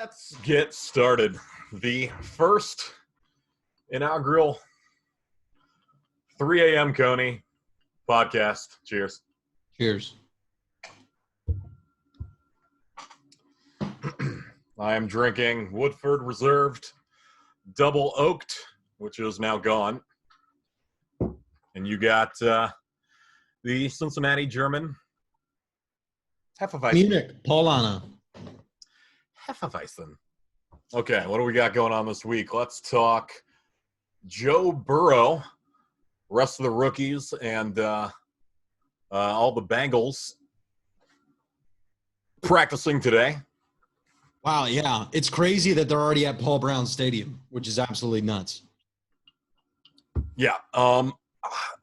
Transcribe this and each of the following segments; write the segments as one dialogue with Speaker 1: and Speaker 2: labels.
Speaker 1: Let's get started. The first inaugural 3 AM Coney podcast. Cheers.
Speaker 2: Cheers.
Speaker 1: I am drinking Woodford Reserved Double Oaked, which is now gone. And you got the Cincinnati German Hefeweizen.
Speaker 2: Munich, Paulana.
Speaker 1: Hefeweizen. Okay, what do we got going on this week? Let's talk Joe Burrow, rest of the rookies, and all the Bengals practicing today.
Speaker 2: Wow, yeah. It's crazy that they're already at Paul Brown Stadium, which is absolutely nuts.
Speaker 1: Yeah. I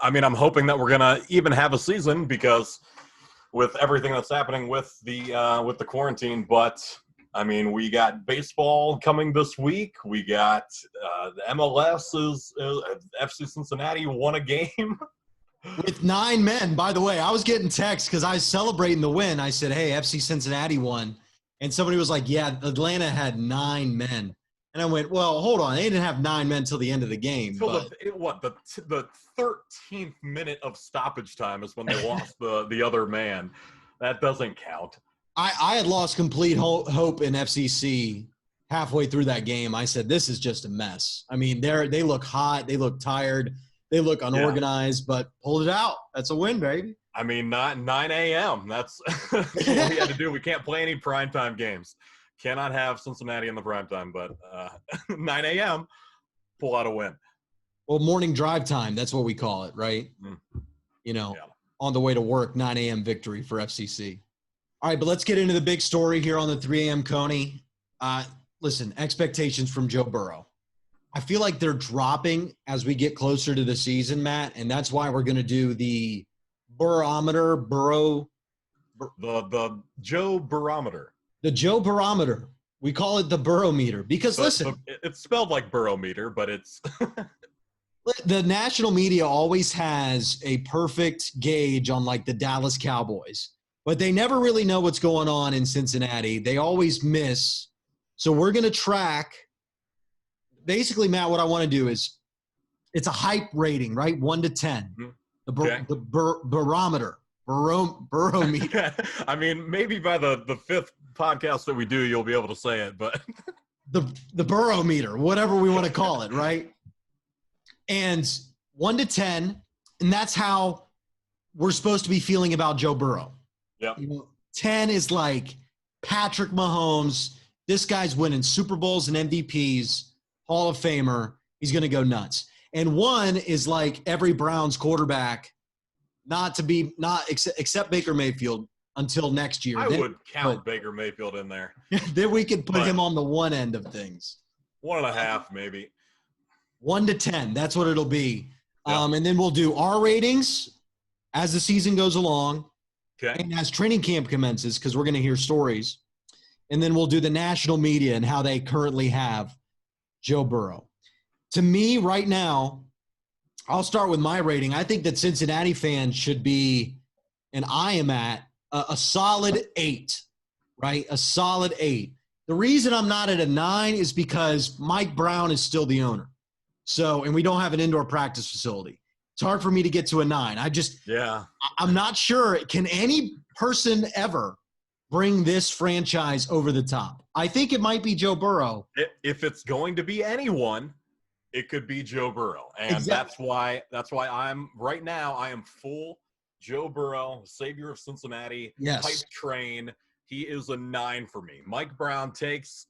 Speaker 1: mean, I'm hoping that we're going to even have a season because with everything that's happening with the quarantine, but I mean, we got baseball coming this week. We got the MLS is FC Cincinnati won a game.
Speaker 2: With 9 men, by the way. I was getting texts because I was celebrating the win. I said, hey, FC Cincinnati won. And somebody was like, yeah, Atlanta had 9 men. And I went, well, hold on. They didn't have 9 men till the end of the game.
Speaker 1: So the 13th minute of stoppage time is when they lost the other man. That doesn't count.
Speaker 2: I had lost complete hope in FCC halfway through that game. I said, this is just a mess. I mean, they look hot. They look tired. They look unorganized, but pulled it out. That's a win, baby.
Speaker 1: I mean, not 9 a.m. That's what we had to do. We can't play any primetime games. Cannot have Cincinnati in the primetime, but 9 a.m., pull out a win.
Speaker 2: Well, morning drive time, that's what we call it, right? You know, on the way to work, 9 a.m. victory for FCC. All right, but let's get into the big story here on the 3 AM Coney. Listen, expectations from Joe Burrow. I feel like they're dropping as we get closer to the season, Matt, and that's why we're going to do the Burrow.
Speaker 1: The Joe Barometer.
Speaker 2: The Joe Barometer. We call it the Burrow meter because, listen.
Speaker 1: It's spelled like Burrow meter, but it's –
Speaker 2: the national media always has a perfect gauge on, like, the Dallas Cowboys. But they never really know what's going on in Cincinnati. They always miss. So we're going to track – basically, Matt, what I want to do is it's a hype rating, right? 1 to 10.
Speaker 1: Mm-hmm.
Speaker 2: The barometer. Burrow meter.
Speaker 1: I mean, maybe by the 5th podcast that we do, you'll be able to say it, but
Speaker 2: the Burrow meter, whatever we want to call it, right? And 1 to 10, and that's how we're supposed to be feeling about Joe Burrow.
Speaker 1: Yeah.
Speaker 2: 10 is like Patrick Mahomes. This guy's winning Super Bowls and MVPs, Hall of Famer. He's going to go nuts. And 1 is like every Browns quarterback. Except Baker Mayfield until next year.
Speaker 1: I would count Baker Mayfield in there.
Speaker 2: Then we could put him on the one end of things.
Speaker 1: 1.5 maybe.
Speaker 2: 1 to 10. That's what it'll be.
Speaker 1: Yeah.
Speaker 2: And then we'll do our ratings as the season goes along.
Speaker 1: Okay.
Speaker 2: And as training camp commences, because we're going to hear stories. And then we'll do the national media and how they currently have Joe Burrow. To me, right now, I'll start with my rating. I think that Cincinnati fans should be, and I am at, a solid 8, right? A solid 8. The reason I'm not at a 9 is because Mike Brown is still the owner. So, and we don't have an indoor practice facility. It's hard for me to get to a 9. I'm not sure. Can any person ever bring this franchise over the top? I think it might be Joe Burrow.
Speaker 1: If it's going to be anyone, it could be Joe Burrow. And
Speaker 2: exactly.
Speaker 1: that's why I am full Joe Burrow, savior of Cincinnati, hype train. He is a 9 for me. Mike Brown takes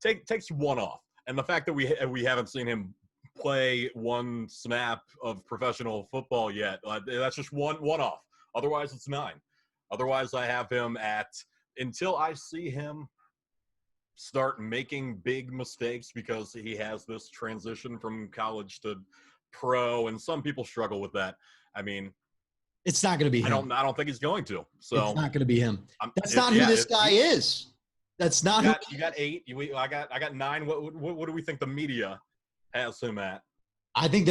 Speaker 1: 1 off. And the fact that we haven't seen him play 1 snap of professional football yet, that's just one off. Otherwise, it's 9. Otherwise, I have him at, until I see him start making big mistakes because he has this transition from college to pro, and some people struggle with that. I mean,
Speaker 2: it's not going to be him.
Speaker 1: I don't think he's going to. So
Speaker 2: it's not going to be him. That's not who this guy is. That's not who.
Speaker 1: You got 8. I got 9. What do we think the media has him at?
Speaker 2: I think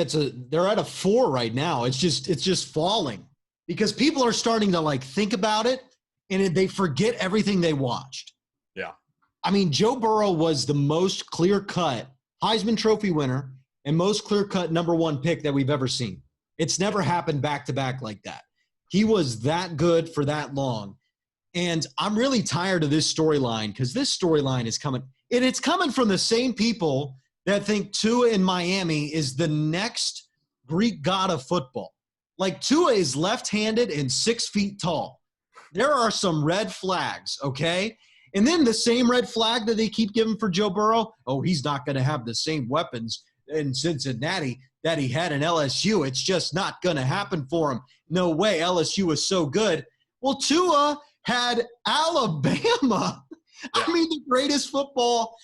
Speaker 2: they're at a 4 right now. It's just falling because people are starting to, like, think about it and they forget everything they watched.
Speaker 1: Yeah.
Speaker 2: I mean, Joe Burrow was the most clear-cut Heisman Trophy winner and most clear-cut number one pick that we've ever seen. It's never happened back-to-back like that. He was that good for that long. And I'm really tired of this storyline because this storyline is coming. And it's coming from the same people that think Tua in Miami is the next Greek god of football. Like, Tua is left-handed and 6 feet tall. There are some red flags, okay? And then the same red flag that they keep giving for Joe Burrow, oh, he's not going to have the same weapons in Cincinnati that he had in LSU. It's just not going to happen for him. No way. LSU was so good. Well, Tua had Alabama. Yeah. I mean, the greatest football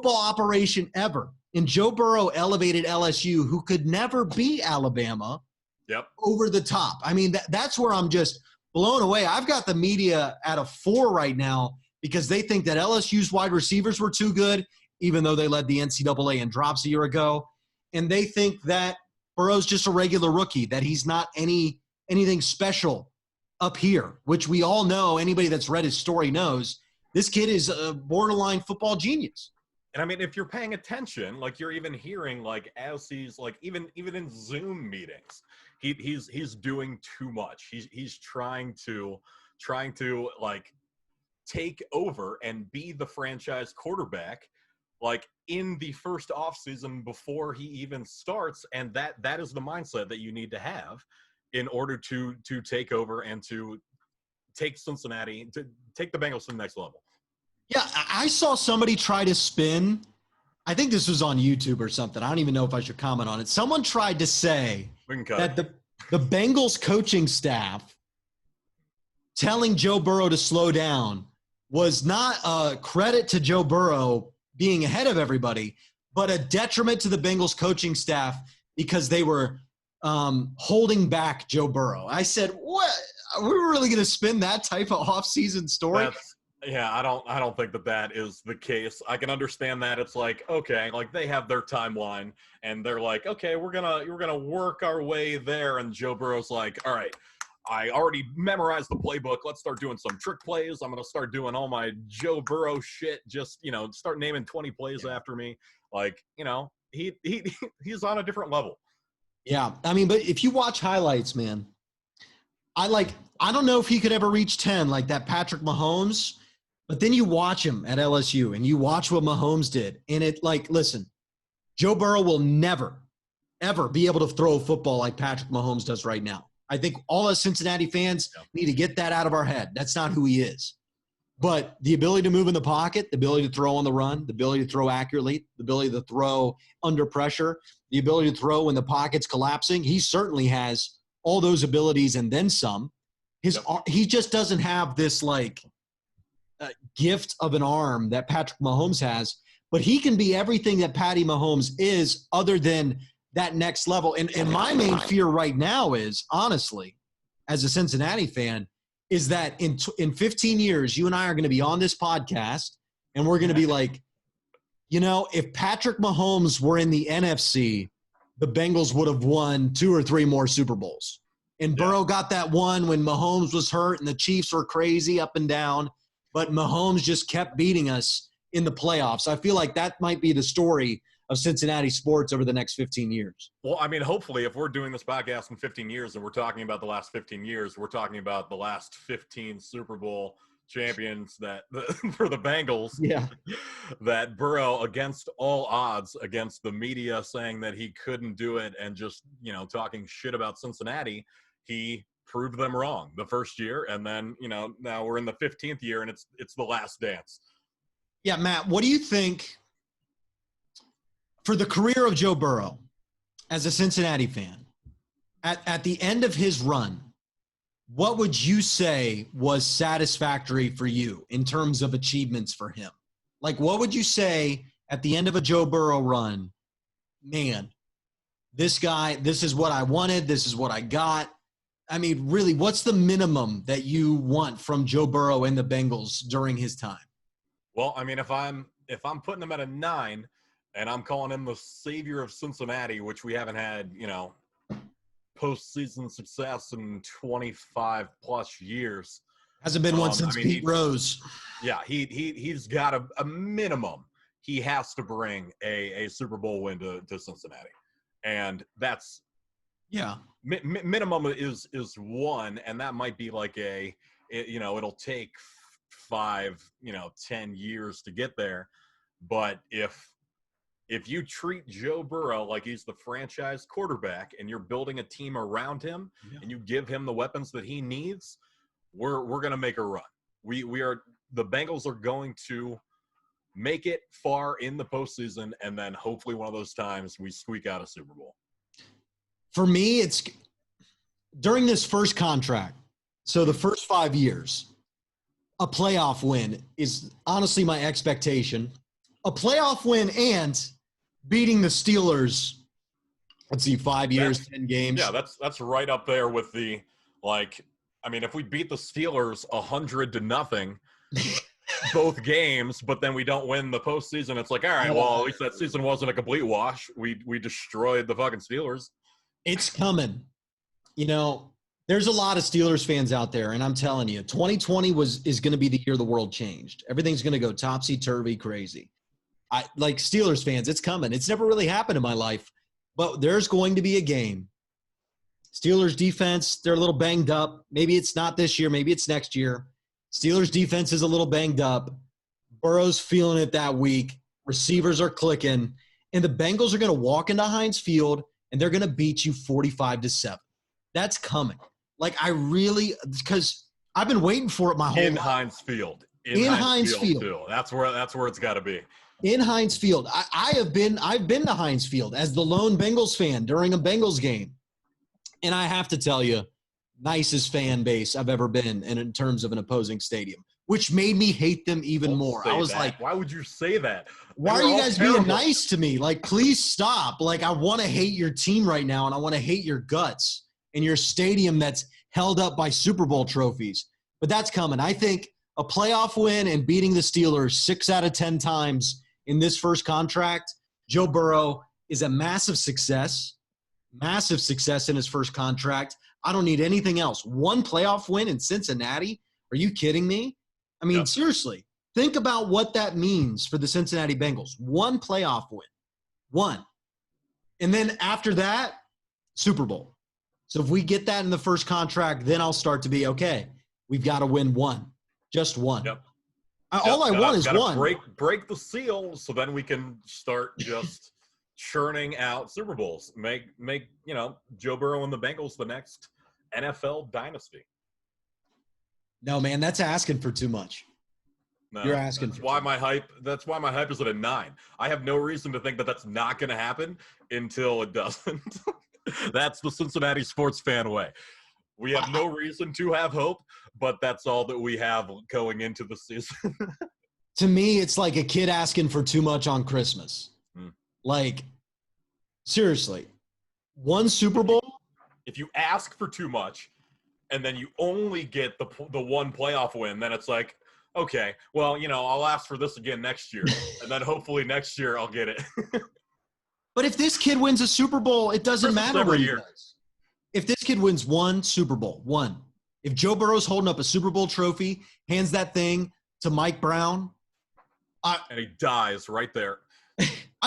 Speaker 2: operation ever. And Joe Burrow elevated LSU, who could never be Alabama, over the top. I mean, that's where I'm just blown away. I've got the media at a 4 right now because they think that LSU's wide receivers were too good, even though they led the NCAA in drops a year ago. And they think that Burrow's just a regular rookie, that he's not anything special up here, which we all know. Anybody that's read his story knows this kid is a borderline football genius.
Speaker 1: And I mean, if you're paying attention, like you're even hearing, like as he's like even in Zoom meetings, he's doing too much. He's trying to like take over and be the franchise quarterback, like in the first offseason before he even starts. And that is the mindset that you need to have in order to take over and to take Cincinnati, to take the Bengals to the next level.
Speaker 2: Yeah, I saw somebody try to spin. I think this was on YouTube or something. I don't even know if I should comment on it. Someone tried to say that the Bengals coaching staff telling Joe Burrow to slow down was not a credit to Joe Burrow being ahead of everybody, but a detriment to the Bengals coaching staff because they were holding back Joe Burrow. I said, what? Are we really going to spin that type of offseason story?
Speaker 1: Yeah, I don't think that is the case. I can understand that. It's like, okay, like they have their timeline and they're like, okay, we're gonna work our way there. And Joe Burrow's like, all right, I already memorized the playbook. Let's start doing some trick plays. I'm gonna start doing all my Joe Burrow shit. Just, start naming 20 plays after me. Like, he's on a different level.
Speaker 2: Yeah, I mean, but if you watch highlights, man, I don't know if he could ever reach 10 like that Patrick Mahomes. But then you watch him at LSU and you watch what Mahomes did. And listen, Joe Burrow will never, ever be able to throw a football like Patrick Mahomes does right now. I think all us Cincinnati fans need to get that out of our head. That's not who he is. But the ability to move in the pocket, the ability to throw on the run, the ability to throw accurately, the ability to throw under pressure, the ability to throw when the pocket's collapsing, he certainly has all those abilities and then some. He just doesn't have this gift of an arm that Patrick Mahomes has, but he can be everything that Patty Mahomes is other than that next level. And my main fear right now is, honestly, as a Cincinnati fan, is that in 15 years, you and I are going to be on this podcast and we're going to be like, if Patrick Mahomes were in the NFC, the Bengals would have won 2 or 3 more Super Bowls. And Burrow got that one when Mahomes was hurt and the Chiefs were crazy up and down. But Mahomes just kept beating us in the playoffs. I feel like that might be the story of Cincinnati sports over the next 15 years.
Speaker 1: Well, I mean, hopefully if we're doing this podcast in 15 years and we're talking about the last 15 years, we're talking about the last 15 Super Bowl champions for the Bengals.
Speaker 2: Yeah.
Speaker 1: That Burrow, against all odds, against the media saying that he couldn't do it and just, talking shit about Cincinnati, he proved them wrong the first year, and then now we're in the 15th year and it's the last dance.
Speaker 2: Yeah, Matt, what do you think for the career of Joe Burrow as a Cincinnati fan at the end of his run? What would you say was satisfactory for you in terms of achievements for him? Like, what would you say at the end of a Joe Burrow run? Man, this guy, this is what I wanted, this is what I got. I mean, really, what's the minimum that you want from Joe Burrow and the Bengals during his time?
Speaker 1: Well, I mean, if I'm putting him at a 9 and I'm calling him the savior of Cincinnati, which we haven't had, postseason success in 25 plus years.
Speaker 2: Hasn't been one since Pete Rose.
Speaker 1: Yeah, he's got a minimum. He has to bring a Super Bowl win to Cincinnati, and that's minimum is one, and that might be like it'll take 5 10 years to get there, but if you treat Joe Burrow like he's the franchise quarterback and you're building a team around him and you give him the weapons that he needs, we're gonna make a run. The Bengals are going to make it far in the postseason, and then hopefully one of those times we squeak out a Super Bowl.
Speaker 2: For me, it's during this first contract, so the first 5 years, a playoff win is honestly my expectation. A playoff win and beating the Steelers, let's see, 5 years, 10 games.
Speaker 1: Yeah, that's right up there with the, if we beat the Steelers 100-0 both games, but then we don't win the postseason, it's like, all right, well, at least that season wasn't a complete wash. We destroyed the fucking Steelers.
Speaker 2: It's coming. There's a lot of Steelers fans out there, and I'm telling you, 2020 is going to be the year the world changed. Everything's going to go topsy-turvy crazy. Like Steelers fans, it's coming. It's never really happened in my life, but there's going to be a game. Steelers defense, they're a little banged up. Maybe it's not this year. Maybe it's next year. Steelers defense is a little banged up. Burrow's feeling it that week. Receivers are clicking. And the Bengals are going to walk into Heinz Field, and they're going to beat you 45-7. That's coming. Because I've been waiting for it my whole life.
Speaker 1: In Heinz Field.
Speaker 2: In Heinz Field.
Speaker 1: Too. That's where it's got to be.
Speaker 2: In Heinz Field. I've been to Heinz Field as the lone Bengals fan during a Bengals game. And I have to tell you, nicest fan base I've ever been in terms of an opposing stadium, which made me hate them even more. I was like,
Speaker 1: why would you say that?
Speaker 2: Why are you guys being nice to me? Please stop. I want to hate your team right now, and I want to hate your guts and your stadium that's held up by Super Bowl trophies. But that's coming. I think a playoff win and beating the Steelers 6 out of 10 times in this first contract, Joe Burrow is a massive success in his first contract. I don't need anything else. One playoff win in Cincinnati? Are you kidding me? Seriously, think about what that means for the Cincinnati Bengals. One playoff win. One. And then after that, Super Bowl. So if we get that in the first contract, then I'll start to be, okay, we've got to win one. Just one.
Speaker 1: Yep.
Speaker 2: All I want is one.
Speaker 1: Break the seal so then we can start just churning out Super Bowls. Make Joe Burrow and the Bengals the next NFL dynasty.
Speaker 2: No, man, that's asking for too much.
Speaker 1: No,
Speaker 2: you're asking
Speaker 1: that's why my hype is at a 9. I have no reason to think that that's not going to happen until it doesn't. That's the Cincinnati sports fan way. We have no reason to have hope, but that's all that we have going into the season.
Speaker 2: To me, it's like a kid asking for too much on Christmas. Seriously, one Super Bowl.
Speaker 1: If you ask for too much and then you only get the one playoff win, then it's like, okay, well, I'll ask for this again next year, and then hopefully next year I'll get it.
Speaker 2: But if this kid wins a Super Bowl, it doesn't matter what he does. If this kid wins one Super Bowl, one. If Joe Burrow's holding up a Super Bowl trophy, hands that thing to Mike Brown.
Speaker 1: And he dies right there.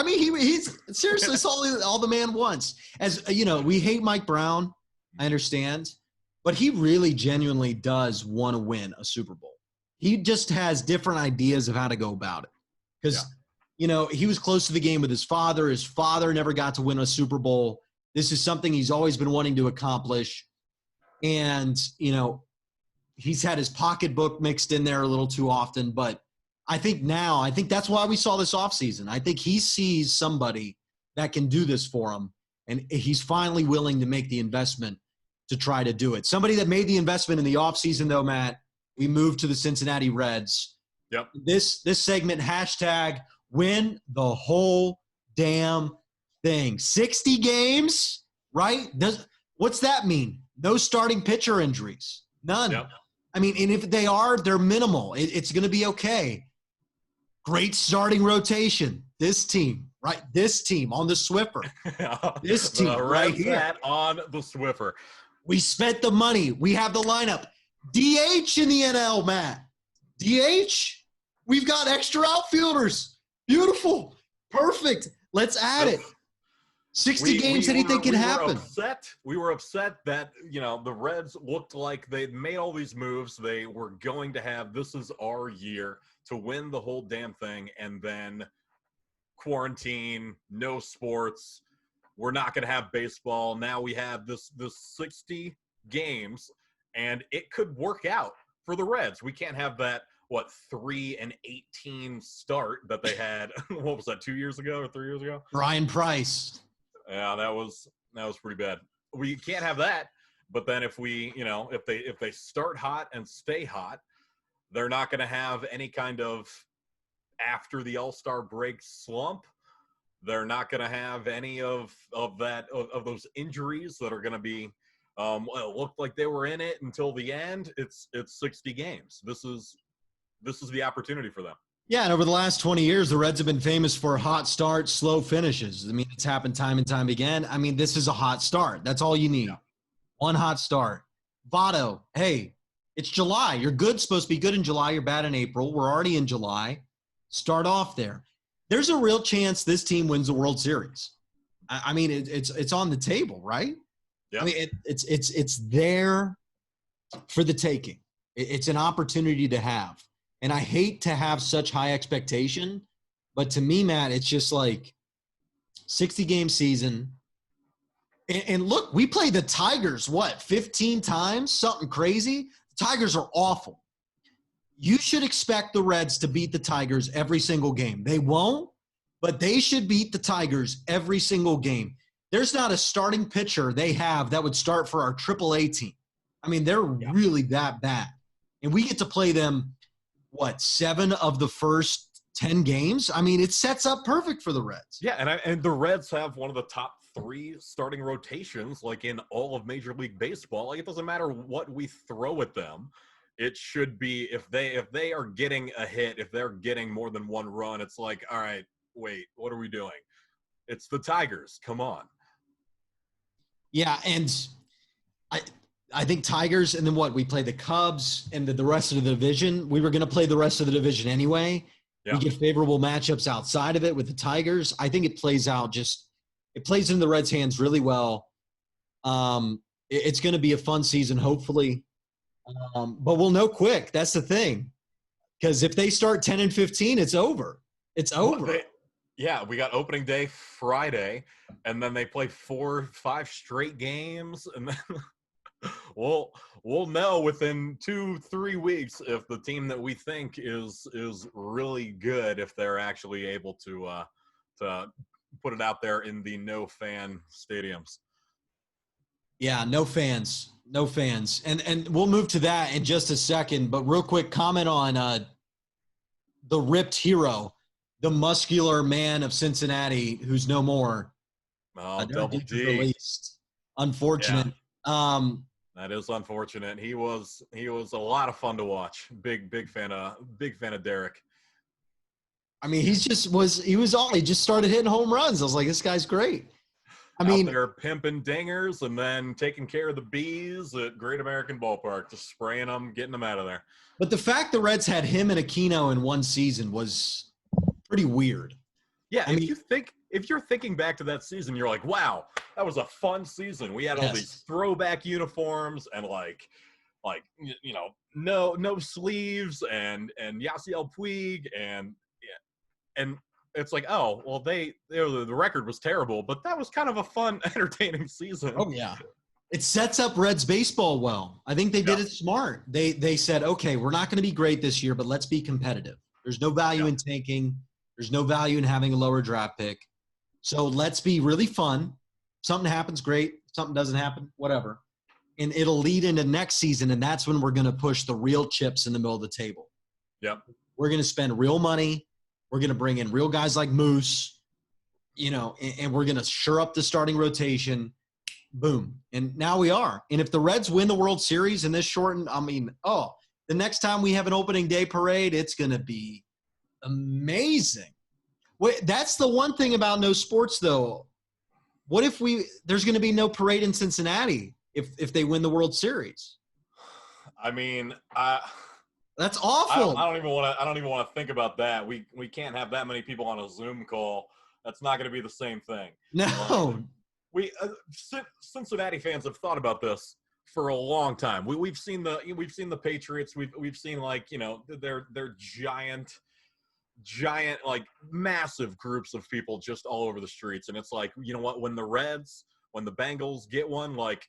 Speaker 2: He's seriously, it's all the man wants. As we hate Mike Brown, I understand, but he really genuinely does want to win a Super Bowl. He just has different ideas of how to go about it. Because, he was close to the game with his father. His father never got to win a Super Bowl. This is something he's always been wanting to accomplish. And, he's had his pocketbook mixed in there a little too often, but I think that's why we saw this offseason. I think he sees somebody that can do this for him, and he's finally willing to make the investment to try to do it. Somebody that made the investment in the offseason, though, Matt, we moved to the Cincinnati Reds.
Speaker 1: Yep.
Speaker 2: This segment, #win the whole damn thing. 60 games, right? What's that mean? No starting pitcher injuries. None.
Speaker 1: Yep.
Speaker 2: And if they are, they're minimal. It's going to be okay. Great starting rotation. This team, right? This team on the Swiffer. This team right here.
Speaker 1: On the Swiffer.
Speaker 2: We spent the money. We have the lineup. DH in the NL, Matt. DH. We've got extra outfielders. Beautiful. Perfect. Let's add it. 60 games, anything can happen.
Speaker 1: We were upset that, the Reds looked like they'd made all these moves. They were going to have, this is our year to win the whole damn thing. And then quarantine, no sports. We're not going to have baseball. Now we have this 60 games, and it could work out for the Reds. We can't have that, 3-18 start that they had. What was that, 2 years ago or 3 years ago?
Speaker 2: Brian Price.
Speaker 1: Yeah, that was pretty bad. We can't have that. But then if we, if they start hot and stay hot, they're not going to have any kind of after the All-Star break slump. They're not going to have any of those injuries that are going to be. It looked like they were in it until the end. It's 60 games. This is the opportunity for them.
Speaker 2: Yeah, and over the last 20 years, the Reds have been famous for hot starts, slow finishes. I mean, it's happened time and time again. I mean, this is a hot start. That's all you need. Yeah. One hot start. Votto, hey, it's July. You're good, supposed to be good in July. You're bad in April. We're already in July. Start off there. There's a real chance this team wins the World Series. I mean, it's on the table, right? Yeah. I mean, it's there for the taking. It's an opportunity to have. And I hate to have such high expectation, but to me, Matt, it's just like 60-game season. And look, we played the Tigers, 15 times? Something crazy? The Tigers are awful. You should expect the Reds to beat the Tigers every single game. They won't, but they should beat the Tigers every single game. There's not a starting pitcher they have that would start for our AAA team. I mean, they're really that bad. And we get to play them, 7 of the first 10 games? I mean, it sets up perfect for the Reds.
Speaker 1: Yeah, and the Reds have one of the top 3 starting rotations, in all of Major League Baseball. It doesn't matter what we throw at them. It should be, if they are getting a hit, if they're getting more than one run, it's like, all right, wait, what are we doing? It's the Tigers. Come on.
Speaker 2: Yeah, and I think Tigers, and then we play the Cubs and the rest of the division. We were going to play the rest of the division anyway. Yeah. We get favorable matchups outside of it with the Tigers. I think it plays into the Reds' hands really well. It's going to be a fun season, hopefully. But we'll know quick. That's the thing. Because if they start 10-15, it's over. It's over.
Speaker 1: We got opening day Friday, and then they play 4-5 straight games, and then we'll know within 2-3 weeks if the team that we think is really good, if they're actually able to put it out there in the no fan stadiums.
Speaker 2: Yeah, no fans. And we'll move to that in just a second, but real quick comment on the ripped hero, the muscular man of Cincinnati who's no more.
Speaker 1: Oh, Double D.
Speaker 2: Released. Unfortunate. Yeah.
Speaker 1: That is unfortunate. He was a lot of fun to watch. Big fan of Derek.
Speaker 2: I mean, he just started hitting home runs. I was like, this guy's great. I mean,
Speaker 1: they're pimping dingers and then taking care of the bees at Great American Ballpark, just spraying them, getting them out of there.
Speaker 2: But the fact the Reds had him and Aquino in one season was pretty weird.
Speaker 1: Yeah, if you're thinking back to that season, you're like, wow, that was a fun season. We had all these throwback uniforms and no sleeves and Yasiel Puig and it's like, oh, well, the record was terrible, but that was kind of a fun, entertaining season.
Speaker 2: Oh yeah, it sets up Reds baseball well. I think they did it smart. They said, okay, we're not going to be great this year, but let's be competitive. There's no value in tanking. There's no value in having a lower draft pick. So let's be really fun. Something happens, great. Something doesn't happen, whatever. And it'll lead into next season, and that's when we're going to push the real chips in the middle of the table.
Speaker 1: Yep.
Speaker 2: We're going to spend real money. We're going to bring in real guys like Moose, and we're going to shore up the starting rotation. Boom. And now we are. And if the Reds win the World Series in this shortened, the next time we have an opening day parade, it's going to be amazing. That's the one thing about no sports, though. What if there's going to be no parade in Cincinnati if they win the World Series?
Speaker 1: I mean,
Speaker 2: that's awful.
Speaker 1: I don't even want to think about that. We can't have that many people on a Zoom call. That's not going to be the same thing.
Speaker 2: No.
Speaker 1: Cincinnati fans have thought about this for a long time. We've seen the Patriots. We've seen, like, you know, they're giant, like, massive groups of people just all over the streets. And it's like, you know what, when the Bengals get one, like,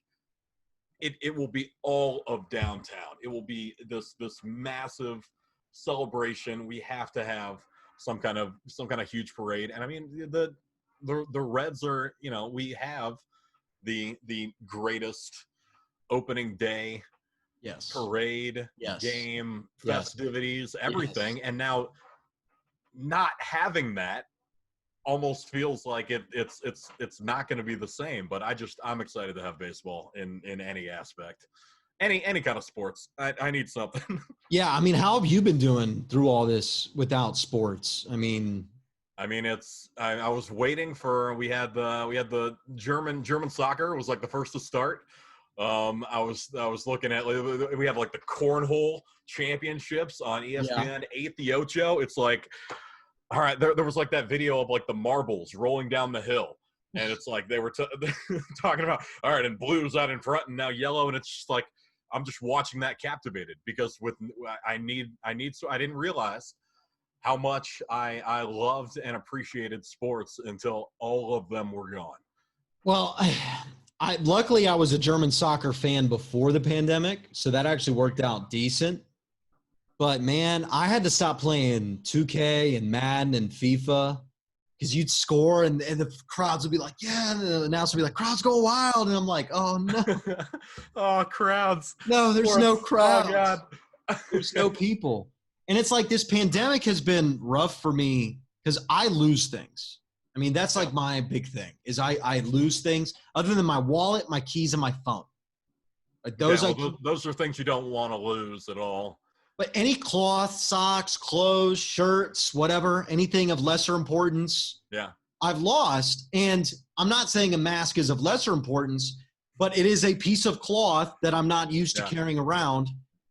Speaker 1: it will be all of downtown. It will be this massive celebration. We have to have some kind of huge parade. And I mean, the Reds are, you know, we have the greatest opening day parade, game, festivities, everything. And now not having that almost feels like it's not going to be the same. But I'm excited to have baseball in any aspect, any kind of sports. I need something.
Speaker 2: Yeah, I mean, how have you been doing through all this without sports? I mean,
Speaker 1: it's I was waiting for we had the German soccer was like the first to start. I was looking at, we have like the cornhole championships on ESPN, 8 the Ocho. It's like, all right, there was like that video of like the marbles rolling down the hill, and it's like they were talking about, all right, and blue's out in front and now yellow, and it's just like I'm just watching that captivated, because I didn't realize how much I loved and appreciated sports until all of them were gone.
Speaker 2: Well, luckily I was a German soccer fan before the pandemic, so that actually worked out decent. But, man, I had to stop playing 2K and Madden and FIFA because you'd score and the crowds would be like, yeah, and the announcer would be like, crowds go wild. And I'm like, oh, no.
Speaker 1: Oh, crowds.
Speaker 2: No, there's no crowds.
Speaker 1: Oh, God.
Speaker 2: There's no people. And it's like this pandemic has been rough for me because I lose things. I mean, that's like my big thing is I lose things other than my wallet, my keys, and my phone. Like those
Speaker 1: are things you don't want to lose at all.
Speaker 2: But any cloth, socks, clothes, shirts, whatever, anything of lesser importance, I've lost. And I'm not saying a mask is of lesser importance, but it is a piece of cloth that I'm not used to carrying around.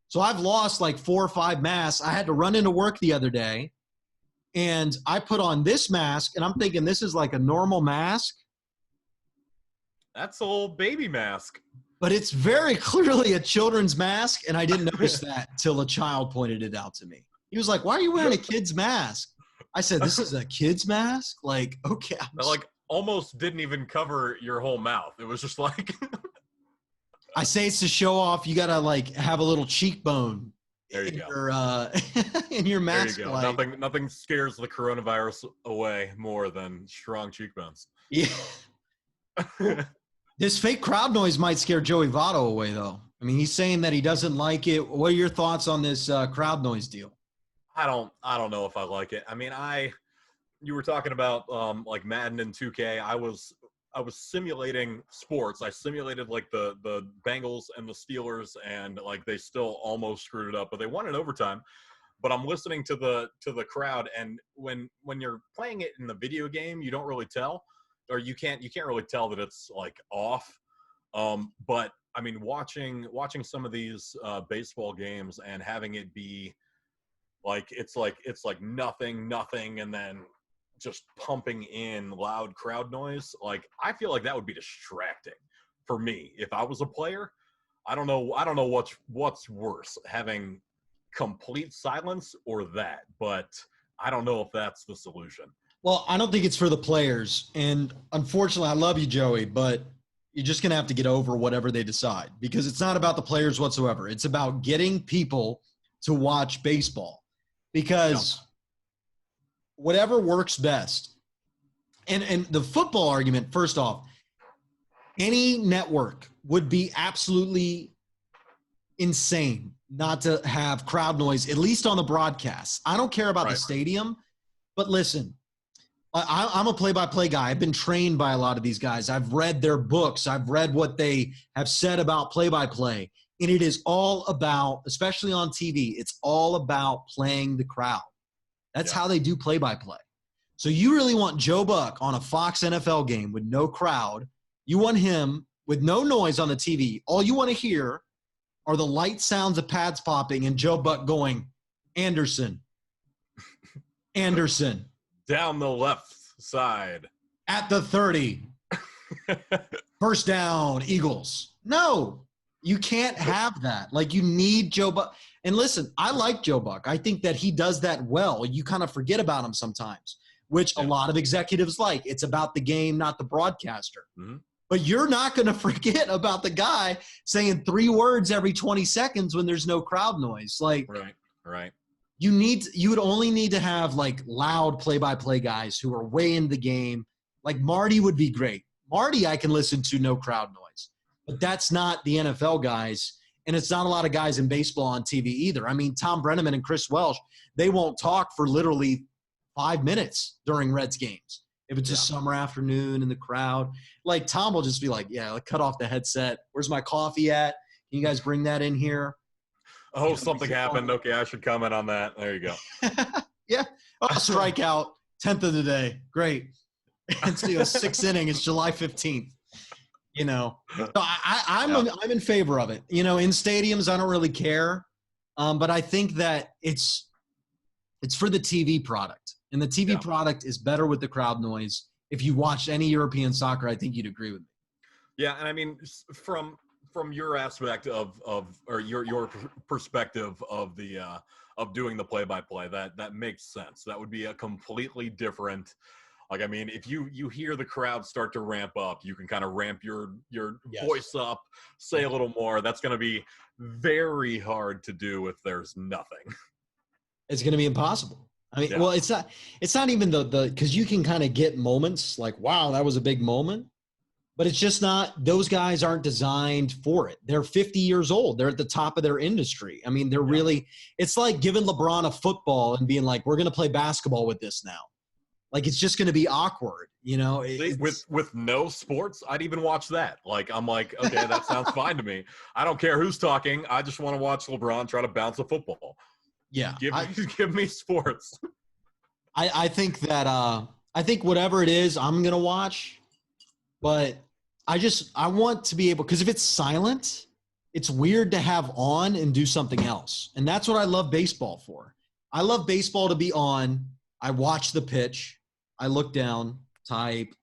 Speaker 2: So I've lost like 4 or 5 masks. I had to run into work the other day, and I put on this mask, and I'm thinking this is like a normal mask.
Speaker 1: That's a little baby mask.
Speaker 2: But it's very clearly a children's mask, and I didn't notice that till a child pointed it out to me. He was like, why are you wearing a kid's mask? I said, this is a kid's mask? Like, okay.
Speaker 1: Like, almost didn't even cover your whole mouth. It was just like –
Speaker 2: I say it's to show off. You got to, like, have a little cheekbone.
Speaker 1: There you
Speaker 2: go. In your mask.
Speaker 1: There you go. Nothing scares the coronavirus away more than strong cheekbones.
Speaker 2: Yeah. This fake crowd noise might scare Joey Votto away, though. I mean, he's saying that he doesn't like it. What are your thoughts on this crowd noise deal?
Speaker 1: I don't know if I like it. I mean, you were talking about like Madden and 2K. I was simulating sports. I simulated like the Bengals and the Steelers, and like they still almost screwed it up, but they won in overtime. But I'm listening to the crowd, and when you're playing it in the video game, you don't really tell. Or you can't really tell that it's like off. But I mean, watching some of these baseball games and having it be like it's like nothing, and then just pumping in loud crowd noise. Like, I feel like that would be distracting for me if I was a player. I don't know what's worse, having complete silence or that. But I don't know if that's the solution.
Speaker 2: Well, I don't think it's for the players. And unfortunately, I love you, Joey, but you're just going to have to get over whatever they decide, because it's not about the players whatsoever. It's about getting people to watch baseball, because whatever works best. And the football argument, first off, any network would be absolutely insane not to have crowd noise, at least on the broadcast. I don't care about the stadium, but listen, I'm a play-by-play guy. I've been trained by a lot of these guys. I've read their books. I've read what they have said about play-by-play. And it is all about, especially on TV, it's all about playing the crowd. That's how they do play-by-play. So you really want Joe Buck on a Fox NFL game with no crowd. You want him with no noise on the TV. All you want to hear are the light sounds of pads popping and Joe Buck going, Anderson. Anderson.
Speaker 1: Down the left side.
Speaker 2: At the 30. First down, Eagles. No, you can't have that. Like, you need Joe Buck. And listen, I like Joe Buck. I think that he does that well. You kind of forget about him sometimes, which a lot of executives like. It's about the game, not the broadcaster. Mm-hmm. But you're not going to forget about the guy saying 3 words every 20 seconds when there's no crowd noise. Like,
Speaker 1: right.
Speaker 2: You would only need to have like loud play-by-play guys who are way in the game. Like Marty would be great. Marty, I can listen to no crowd noise, but that's not the NFL guys. And it's not a lot of guys in baseball on TV either. I mean, Tom Brenneman and Chris Welsh, they won't talk for literally 5 minutes during Reds games. If it's a summer afternoon in the crowd, like Tom will just be like, yeah, like, cut off the headset. Where's my coffee at? Can you guys bring that in here?
Speaker 1: Oh, something happened. Okay, I should comment on that. There you go.
Speaker 2: Yeah. Oh, strikeout. 10th of the day. Great. And so, 6th inning. It's July 15th. So I'm in favor of it. In stadiums, I don't really care. But I think that it's for the TV product. And the TV product is better with the crowd noise. If you watched any European soccer, I think you'd agree with me.
Speaker 1: Yeah, and I mean, from your aspect of or your perspective of the of doing the play-by-play, that makes sense. That would be a completely different. Like, I mean, if you hear the crowd start to ramp up, you can kind of ramp your voice up, say a little more. That's going to be very hard to do if there's nothing.
Speaker 2: It's going to be impossible. I mean, well, it's not even the because you can kind of get moments like, wow, that was a big moment. But it's just not – those guys aren't designed for it. They're 50 years old. They're at the top of their industry. I mean, they're really – it's like giving LeBron a football and being like, we're going to play basketball with this now. Like, it's just going to be awkward,
Speaker 1: With no sports, I'd even watch that. Like, I'm like, okay, that sounds fine to me. I don't care who's talking. I just want to watch LeBron try to bounce a football.
Speaker 2: Yeah.
Speaker 1: Give me sports.
Speaker 2: I think that I think whatever it is, I'm going to watch. But – I want to be able – because if it's silent, it's weird to have on and do something else. And that's what I love baseball for. I love baseball to be on. I watch the pitch. I look down, type,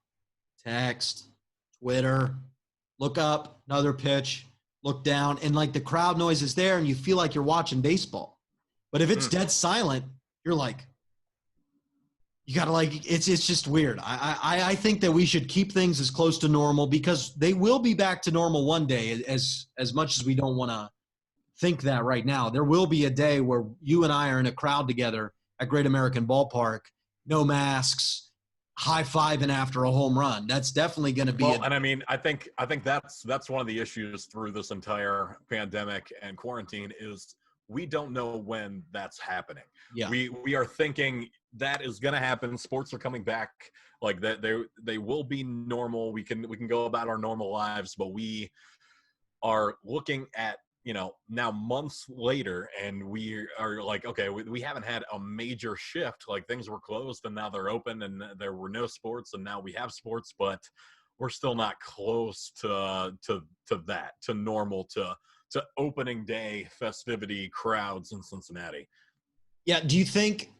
Speaker 2: text, Twitter, look up, another pitch, look down. And, like, the crowd noise is there and you feel like you're watching baseball. But if it's dead silent, you're like – you got to it's just weird. I think that we should keep things as close to normal because they will be back to normal one day as much as we don't want to think that right now. There will be a day where you and I are in a crowd together at Great American Ballpark, no masks, high-fiving after a home run. That's definitely going to be
Speaker 1: and I mean, I think that's one of the issues through this entire pandemic and quarantine is we don't know when that's happening. Yeah. We are thinking that is going to happen. Sports are coming back like that. They will be normal. We can go about our normal lives, but we are looking at, now months later and we are like, okay, we haven't had a major shift. Like things were closed and now they're open and there were no sports and now we have sports, but we're still not close to that, to normal, to opening day festivity crowds in Cincinnati.
Speaker 2: Yeah. Do you think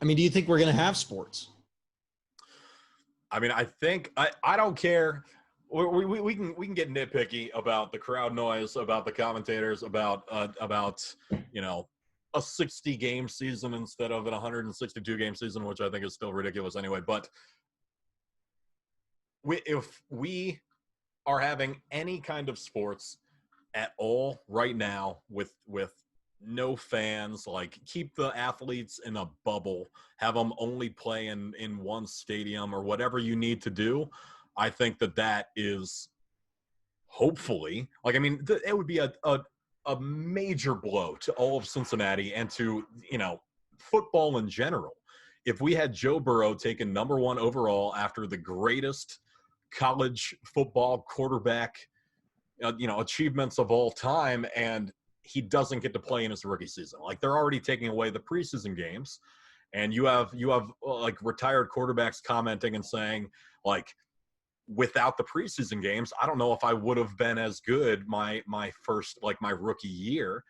Speaker 2: we're going to have sports?
Speaker 1: I mean, I think I don't care. We can get nitpicky about the crowd noise, about the commentators, about a 60 game season instead of an 162 game season, which I think is still ridiculous anyway. But if we are having any kind of sports at all right now with no fans, like keep the athletes in a bubble, have them only play in one stadium or whatever you need to do. I think that is hopefully, like, I mean, it would be a major blow to all of Cincinnati and to, football in general. If we had Joe Burrow taken number 1 overall after the greatest college football quarterback, achievements of all time, and he doesn't get to play in his rookie season. Like, they're already taking away the preseason games, and you have like retired quarterbacks commenting and saying, like, without the preseason games, I don't know if I would have been as good my first, like my rookie year.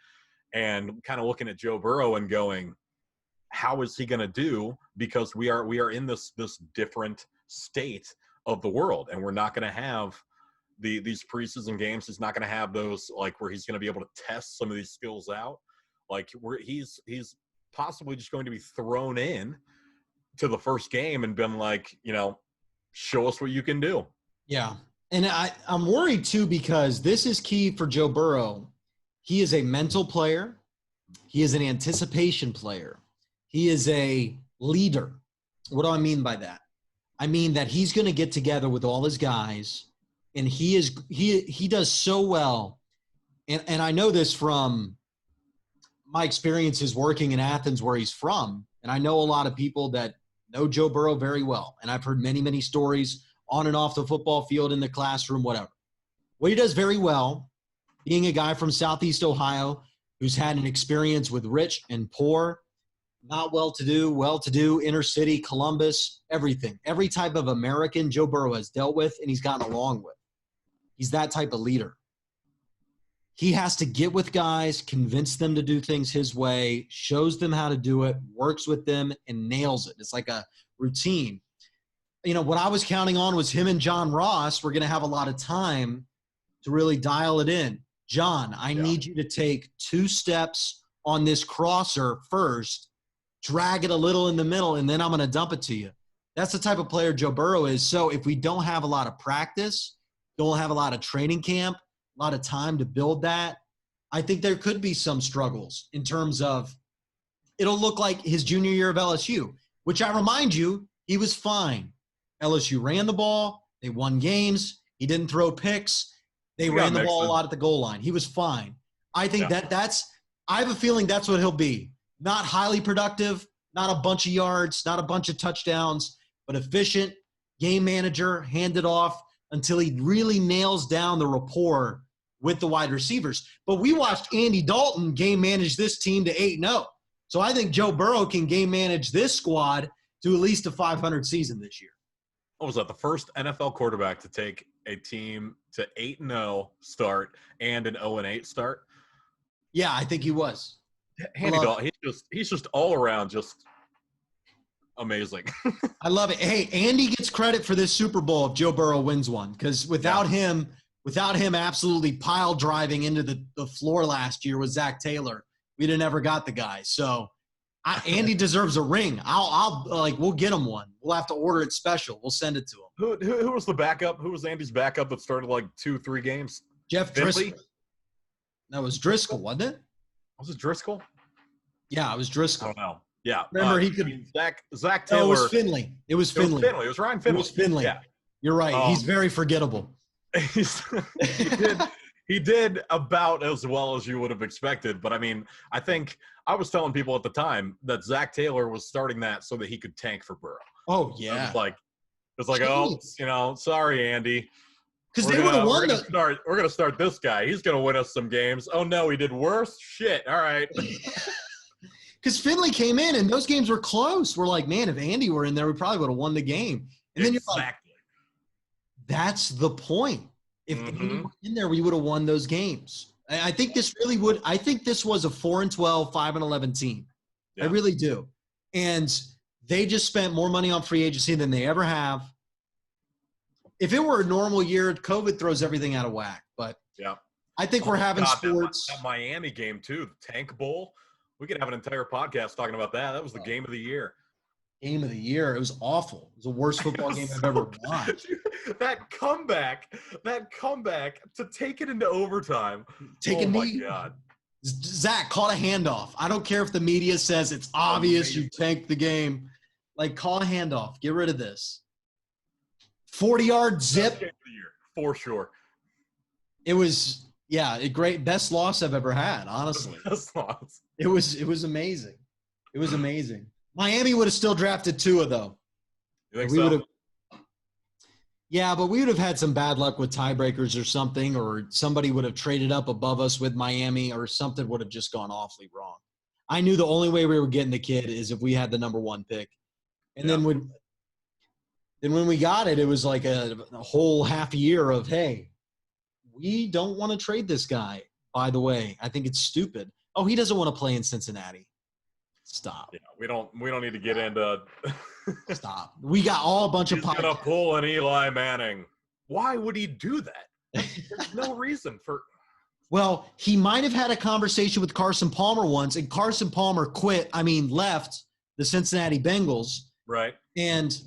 Speaker 1: And kind of looking at Joe Burrow and going, how is he going to do? Because we are in this different state of the world, and we're not going to have these preseason games. He's not going to have those like where he's going to be able to test some of these skills out. Like he's possibly just going to be thrown in to the first game and been like, show us what you can do.
Speaker 2: Yeah. And I'm worried too, because this is key for Joe Burrow. He is a mental player. He is an anticipation player. He is a leader. What do I mean by that? I mean that he's going to get together with all his guys, and he does so well. And I know this from my experiences working in Athens, where he's from. And I know a lot of people that know Joe Burrow very well. And I've heard many, many stories on and off the football field, in the classroom, whatever. What he does very well, being a guy from Southeast Ohio who's had an experience with rich and poor, not well-to-do, well-to-do, inner city, Columbus, everything. Every type of American Joe Burrow has dealt with and he's gotten along with. He's that type of leader. He has to get with guys, convince them to do things his way, shows them how to do it, works with them, and nails it. It's like a routine. What I was counting on was him and John Ross were going to have a lot of time to really dial it in. John, I need you to take 2 steps on this crosser first, drag it a little in the middle, and then I'm going to dump it to you. That's the type of player Joe Burrow is. So if we don't have a lot of practice, don't have a lot of training camp, a lot of time to build that, I think there could be some struggles in terms of it'll look like his junior year of LSU, which I remind you, he was fine. LSU ran the ball. They won games. He didn't throw picks. They ran the ball a lot at the goal line. He was fine. I think I have a feeling that's what he'll be. Not highly productive, not a bunch of yards, not a bunch of touchdowns, but efficient, game manager, hand it off until he really nails down the rapport with the wide receivers. But we watched Andy Dalton game manage this team to 8-0. So I think Joe Burrow can game manage this squad to at least a 500 season this year.
Speaker 1: What was that? The first NFL quarterback to take a team to 8-0 start and an 0-8 start?
Speaker 2: Yeah, I think he was.
Speaker 1: Andy Dalton, he's just all around just amazing.
Speaker 2: I love it. Hey, Andy gets credit for this Super Bowl if Joe Burrow wins one, because without him absolutely pile driving into the floor last year with Zach Taylor, we'd have never got the guy. So Andy deserves a ring. We'll get him one. We'll have to order it special. We'll send it to him.
Speaker 1: Who was the backup? Who was Andy's backup that started like 2-3 games?
Speaker 2: Jeff Driscoll. That was Driscoll, wasn't it?
Speaker 1: Was it Driscoll?
Speaker 2: Yeah, it was Driscoll.
Speaker 1: Oh no. Yeah.
Speaker 2: Remember
Speaker 1: Zach Taylor.
Speaker 2: No, it was Finley. It was Finley.
Speaker 1: It was Ryan Finley.
Speaker 2: It was Finley.
Speaker 1: Yeah.
Speaker 2: You're right. He's very forgettable.
Speaker 1: He did about as well as you would have expected. But I mean, I think I was telling people at the time that Zach Taylor was starting that so that he could tank for Burrow.
Speaker 2: Oh yeah.
Speaker 1: It's like, sorry, Andy.
Speaker 2: Because they would have won.
Speaker 1: We're gonna start this guy. He's gonna win us some games. Oh no, he did worse. Shit. All right.
Speaker 2: Because Finley came in and those games were close. We're like, man, if Andy were in there, we probably would have won the game. And then you're like, that's the point. If Andy were in there, we would have won those games. I think this really would. I think this was a 4-12, 5-11 team. Yeah. I really do. And they just spent more money on free agency than they ever have. If it were a normal year, COVID throws everything out of whack. But
Speaker 1: yeah,
Speaker 2: I think we're having sports.
Speaker 1: That Miami game too, the Tank Bowl. We could have an entire podcast talking about that. That was the game of the year.
Speaker 2: Game of the year. It was awful. It was the worst football game I've ever watched.
Speaker 1: That comeback to take it into overtime. My God.
Speaker 2: Zach, call a handoff. I don't care if the media says it's obvious you tanked the game. Call a handoff. Get rid of this. 40-yard zip.
Speaker 1: Game of the year, for sure.
Speaker 2: It was, a great best loss I've ever had, honestly.
Speaker 1: Best loss.
Speaker 2: It was amazing. It was amazing. Miami would have still drafted Tua, though.
Speaker 1: You think so?
Speaker 2: Yeah, but we would have had some bad luck with tiebreakers or something, or somebody would have traded up above us with Miami, or something would have just gone awfully wrong. I knew the only way we were getting the kid is if we had the number 1 pick. And then then when we got it, it was like a whole half a year of, hey, we don't want to trade this guy. By the way, I think it's stupid. Oh, he doesn't want to play in Cincinnati. Stop.
Speaker 1: Yeah, we don't need to get into.
Speaker 2: Stop. We got all a bunch of podcasts.
Speaker 1: He's gonna pull an Eli Manning. Why would he do that? There's no reason for.
Speaker 2: Well, he might have had a conversation with Carson Palmer once, and Carson Palmer left the Cincinnati Bengals.
Speaker 1: Right.
Speaker 2: And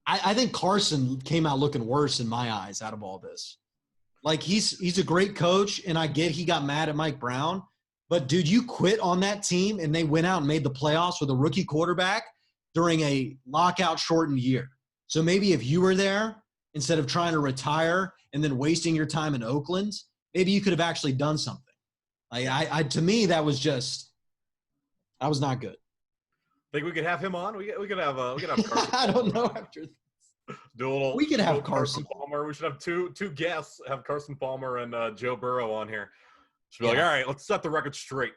Speaker 2: I think Carson came out looking worse in my eyes out of all this. Like, he's a great coach, and I get he got mad at Mike Brown. But, dude, you quit on that team, and they went out and made the playoffs with a rookie quarterback during a lockout-shortened year. So maybe if you were there, instead of trying to retire and then wasting your time in Oakland, maybe you could have actually done something. To me, that was not good.
Speaker 1: Think we could have him on? We could have Carson.
Speaker 2: I don't know after this.
Speaker 1: We
Speaker 2: could have Carson
Speaker 1: Palmer. We should have two guests. Have Carson Palmer and Joe Burrow on here. Should be like, all right, let's set the record straight.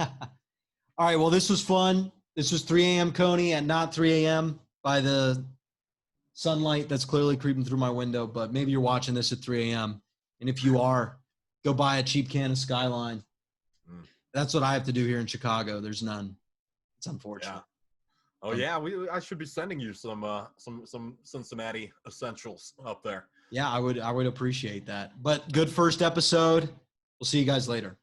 Speaker 2: All right, well, this was fun. This was 3 AM Coney at not 3 a.m. by the sunlight that's clearly creeping through my window, but maybe you're watching this at 3 a.m. And if you are, go buy a cheap can of Skyline. That's what I have to do here in Chicago. There's none. It's unfortunate.
Speaker 1: Yeah. Oh yeah, I should be sending you some Cincinnati essentials up there.
Speaker 2: Yeah, I would appreciate that. But good first episode. We'll see you guys later.